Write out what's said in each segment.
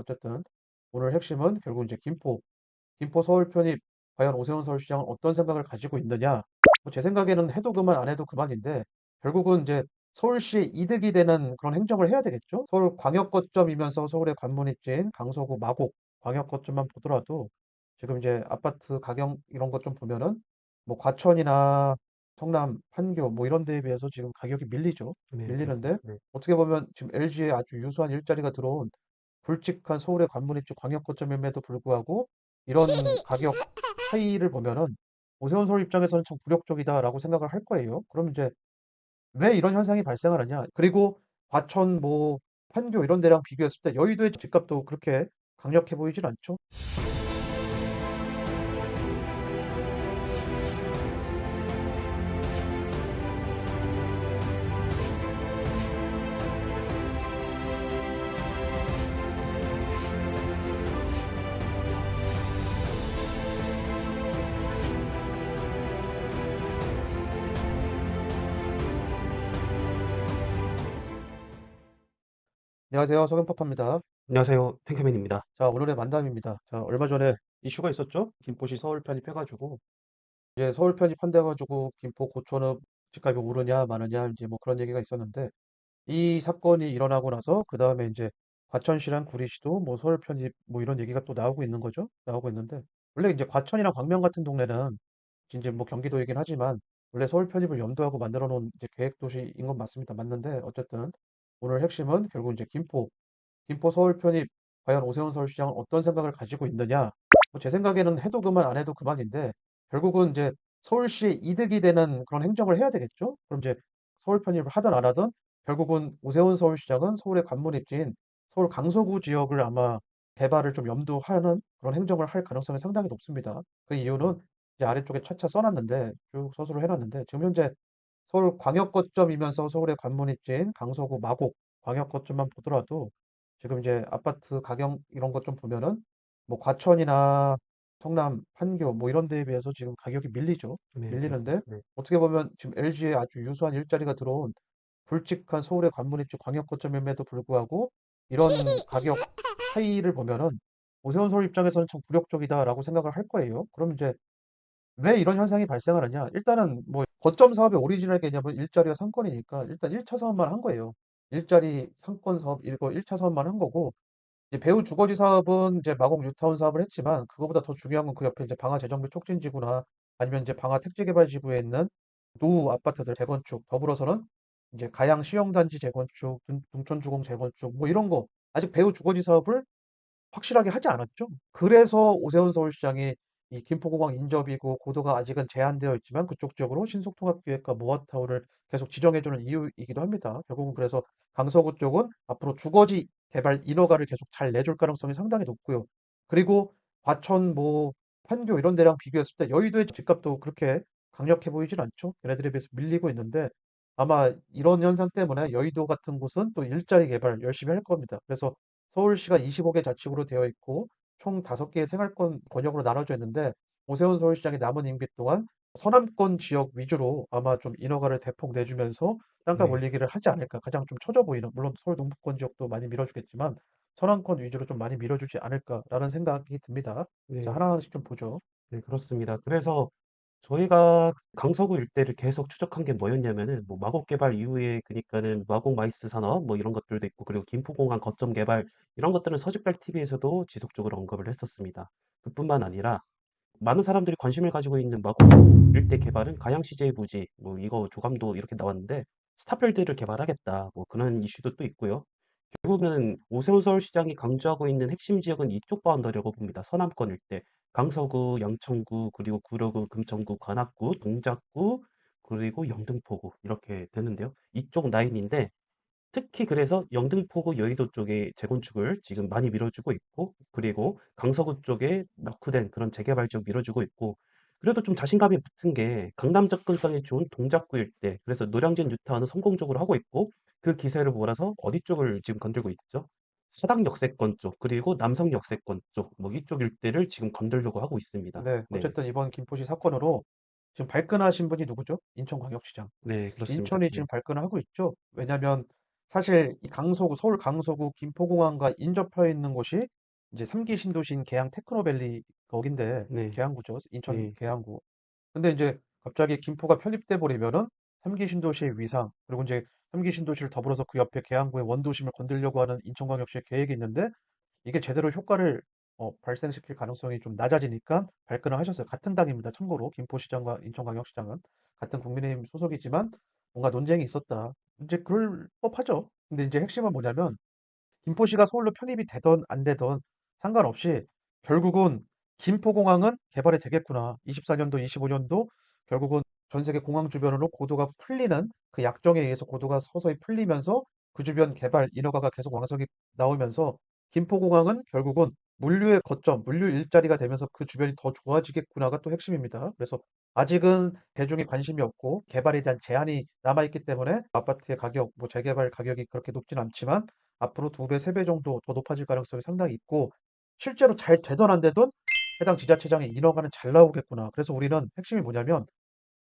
어쨌든 오늘 핵심은 결국 이제 김포 서울 편입 과연 오세훈 서울시장은 어떤 생각을 가지고 있느냐? 뭐 제 생각에는 해도 그만 안 해도 그만인데 결국은 이제 서울시에 이득이 되는 그런 행정을 해야 되겠죠? 서울 광역 거점이면서 서울의 관문 입지인 강서구 마곡 광역 거점만 보더라도 지금 이제 아파트 가격 이런 것 좀 보면은 뭐 과천이나 성남, 판교 뭐 이런 데에 비해서 지금 가격이 밀리죠. 네, 그렇습니다. 밀리는데 네. 어떻게 보면 지금 LG에 아주 유수한 일자리가 들어온 굵직한 서울의 관문 입지 광역 거점임에도 불구하고 이런 가격 차이를 보면은 오세훈 서울 입장에서는 참 굴욕적이다라고 생각을 할 거예요. 그럼 이제 왜 이런 현상이 발생하느냐? 그리고 과천 뭐 판교 이런 데랑 비교했을 때 여의도의 집값도 그렇게 강력해 보이진 않죠. 안녕하세요. 석영파파입니다. 안녕하세요. 탱크맨입니다. 자, 오늘의 만담입니다. 자, 얼마 전에 이슈가 있었죠? 김포시 서울 편입해가지고 이제 서울 편입한돼가지고 김포 고촌읍 집값이 오르냐 마느냐 이제 뭐 그런 얘기가 있었는데 이 사건이 일어나고 나서 그 다음에 이제 과천시랑 구리시도 뭐 서울 편입 뭐 이런 얘기가 또 나오고 있는 거죠. 나오고 있는데 원래 이제 과천이랑 광명 같은 동네는 이제 뭐 경기도이긴 하지만 원래 서울 편입을 염두하고 만들어 놓은 이제 계획 도시인 건 맞습니다. 맞는데 어쨌든 오늘 핵심은 결국 이제 김포 서울 편입 과연 오세훈 서울시장은 어떤 생각을 가지고 있느냐? 뭐 제 생각에는 해도 그만 안 해도 그만인데 결국은 이제 서울시에 이득이 되는 그런 행정을 해야 되겠죠? 그럼 이제 서울 편입을 하든 안 하든 결국은 오세훈 서울시장은 서울의 관문 입지인 서울 강서구 지역을 아마 개발을 좀 염두하는 그런 행정을 할 가능성이 상당히 높습니다. 그 이유는 이제 아래쪽에 차차 써놨는데 쭉 서술을 해놨는데 지금 현재 서울 광역 거점이면서 서울의 관문 입지인 강서구 마곡 광역 거점만 보더라도 지금 이제 아파트 가격 이런 것 좀 보면은 뭐 과천이나 성남, 판교 뭐 이런 데에 비해서 지금 가격이 밀리죠. 네, 그렇습니다. 밀리는데 네. 어떻게 보면 지금 LG에 아주 유수한 일자리가 들어온 굵직한 서울의 관문 입지 광역 거점임에도 불구하고 이런 가격 차이를 보면은 오세훈 서울 입장에서는 참 굴욕적이다라고 생각을 할 거예요. 그럼 이제 왜 이런 현상이 발생하느냐? 일단은 뭐 거점 사업의 오리지널 개념은 일자리와 상권이니까 일단 1차 사업만 한 거예요. 일자리 상권 사업 이거 1차 사업만 한 거고 이제 배우 주거지 사업은 이제 마곡 뉴타운 사업을 했지만 그거보다 더 중요한 건 그 옆에 이제 방화 재정비 촉진지구나 아니면 이제 방화 택지개발지구에 있는 노후 아파트들 재건축 더불어서는 이제 가양 시형단지 재건축, 둔촌주공 재건축 뭐 이런 거 아직 배우 주거지 사업을 확실하게 하지 않았죠. 그래서 오세훈 서울시장이 이 김포공항 인접이고 고도가 아직은 제한되어 있지만 그쪽 지역으로 신속통합기획과 모아타운을 계속 지정해주는 이유이기도 합니다. 결국은 그래서 강서구 쪽은 앞으로 주거지 개발 인허가를 계속 잘 내줄 가능성이 상당히 높고요. 그리고 과천 뭐 판교 이런 데랑 비교했을 때 여의도의 집값도 그렇게 강력해 보이진 않죠. 얘네들에 비해서 밀리고 있는데 아마 이런 현상 때문에 여의도 같은 곳은 또 일자리 개발 열심히 할 겁니다. 그래서 서울시가 25개 자치구로 되어 있고 총 5개의 생활권 권역으로 나눠져 있는데 오세훈 서울시장이 남은 임기 동안 서남권 지역 위주로 아마 좀 인허가를 대폭 내주면서 땅값 네. 올리기를 하지 않을까. 가장 좀 처져 보이는 물론 서울 동부권 지역도 많이 밀어주겠지만 서남권 위주로 좀 많이 밀어주지 않을까라는 생각이 듭니다. 자, 네. 하나하나씩 좀 보죠. 네, 그렇습니다. 그래서 저희가 강서구 일대를 계속 추적한 게 뭐였냐면은 뭐 마곡 개발 이후에 그니까는 마곡 마이스 산업 뭐 이런 것들도 있고 그리고 김포공항 거점 개발 이런 것들은 서짓발 TV에서도 지속적으로 언급을 했었습니다. 그뿐만 아니라 많은 사람들이 관심을 가지고 있는 마곡 일대 개발은 가양 CJ 부지 뭐 이거 조감도 이렇게 나왔는데 스타필드를 개발하겠다 뭐 그런 이슈도 또 있고요. 결국은 오세훈 서울시장이 강조하고 있는 핵심 지역은 이쪽 바운더리라고 봅니다. 서남권 일대, 강서구, 양천구, 그리고 구로구, 금천구, 관악구, 동작구, 그리고 영등포구 이렇게 되는데요. 이쪽 라인인데 특히 그래서 영등포구 여의도 쪽에 재건축을 지금 많이 밀어주고 있고 그리고 강서구 쪽에 낙후된 그런 재개발 지역 밀어주고 있고 그래도 좀 자신감이 붙은 게 강남 접근성이 좋은 동작구 일대 그래서 노량진 뉴타운은 성공적으로 하고 있고 그 기세를 몰아서 어디 쪽을 지금 건들고 있죠? 사당 역세권 쪽 그리고 남성 역세권 쪽 뭐 이쪽 일대를 지금 건들려고 하고 있습니다. 네, 네, 어쨌든 이번 김포시 사건으로 지금 발끈하신 분이 누구죠? 인천광역시장. 네 그렇습니다. 인천이 네, 지금 발끈을 하고 있죠. 왜냐하면 사실 이 강서구, 서울 강서구 김포공항과 인접해 있는 곳이 이제 3기 신도시인 계양 테크노밸리 거긴데 네, 계양구죠. 인천 네, 계양구. 근데 이제 갑자기 김포가 편입돼 버리면은 3기 신도시의 위상, 그리고 이제 3기 신도시를 더불어서 그 옆에 계양구의 원도심을 건들려고 하는 인천광역시의 계획이 있는데 이게 제대로 효과를 발생시킬 가능성이 좀 낮아지니까 발끈을 하셨어요. 같은 당입니다. 참고로 김포시장과 인천광역시장은 같은 국민의힘 소속이지만 뭔가 논쟁이 있었다. 이제 그럴 법하죠. 근데 이제 핵심은 뭐냐면 김포시가 서울로 편입이 되던 안 되던 상관없이 결국은 김포공항은 개발이 되겠구나. 24년도, 25년도 결국은 전 세계 공항 주변으로 고도가 풀리는 그 약정에 의해서 고도가 서서히 풀리면서 그 주변 개발 인허가가 계속 왕성히 나오면서 김포공항은 결국은 물류의 거점, 물류 일자리가 되면서 그 주변이 더 좋아지겠구나가 또 핵심입니다. 그래서 아직은 대중이 관심이 없고 개발에 대한 제한이 남아있기 때문에 아파트의 가격, 뭐 재개발 가격이 그렇게 높진 않지만 앞으로 2배, 3배 정도 더 높아질 가능성이 상당히 있고 실제로 잘 되던 안 되던 해당 지자체장의 인허가는 잘 나오겠구나. 그래서 우리는 핵심이 뭐냐면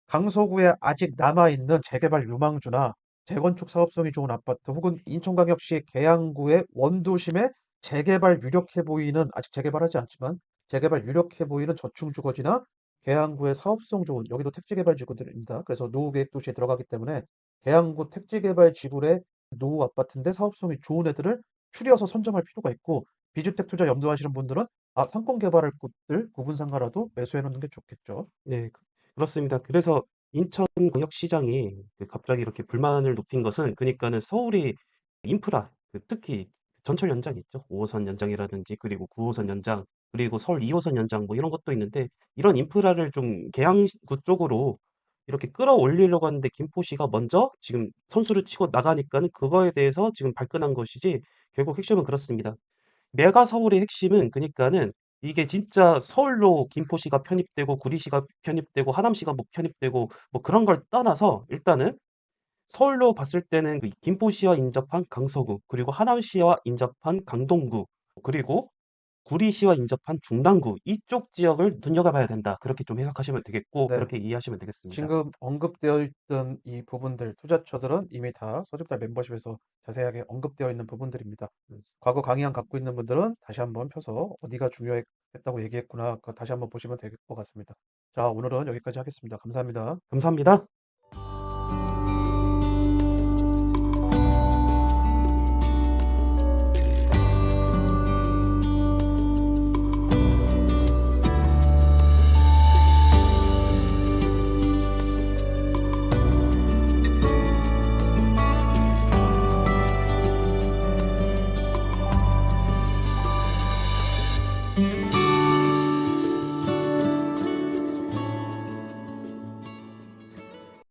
강서구에 아직 남아있는 재개발 유망주나 재건축 사업성이 좋은 아파트 혹은 인천광역시 계양구의 원도심에 재개발 유력해 보이는 아직 재개발하지 않지만 재개발 유력해 보이는 저층주거지나 계양구의 사업성 좋은 여기도 택지개발 지구들입니다. 그래서 노후계획 도시에 들어가기 때문에 계양구 택지개발 지구의 노후 아파트인데 사업성이 좋은 애들을 추려서 선점할 필요가 있고 비주택 투자 염두하시는 분들은 상권 개발할 곳들 구분 상가라도 매수해 놓는 게 좋겠죠. 네, 그렇습니다. 그래서 인천광역시장이 갑자기 이렇게 불만을 높인 것은 그러니까는 서울이 인프라, 특히 전철 연장이 있죠. 5호선 연장이라든지 그리고 9호선 연장 그리고 서울 2호선 연장 뭐 이런 것도 있는데 이런 인프라를 좀 계양구 쪽으로 이렇게 끌어올리려고 하는데 김포시가 먼저 지금 선수를 치고 나가니까는 그거에 대해서 지금 발끈한 것이지 결국 핵심은 그렇습니다. 메가 서울의 핵심은 그니까는 이게 진짜 서울로 김포시가 편입되고 구리시가 편입되고 하남시가 뭐 편입되고 뭐 그런 걸 떠나서 일단은 서울로 봤을 때는 그 김포시와 인접한 강서구 그리고 하남시와 인접한 강동구 그리고 구리시와 인접한 중랑구 이쪽 지역을 눈여겨봐야 된다. 그렇게 좀 해석하시면 되겠고 네. 그렇게 이해하시면 되겠습니다. 지금 언급되어 있던 이 부분들, 투자처들은 이미 다 서집달 멤버십에서 자세하게 언급되어 있는 부분들입니다. 과거 강의안 갖고 있는 분들은 다시 한번 펴서 어디가 중요했다고 얘기했구나. 그거 다시 한번 보시면 될 것 같습니다. 자, 오늘은 여기까지 하겠습니다. 감사합니다. 감사합니다.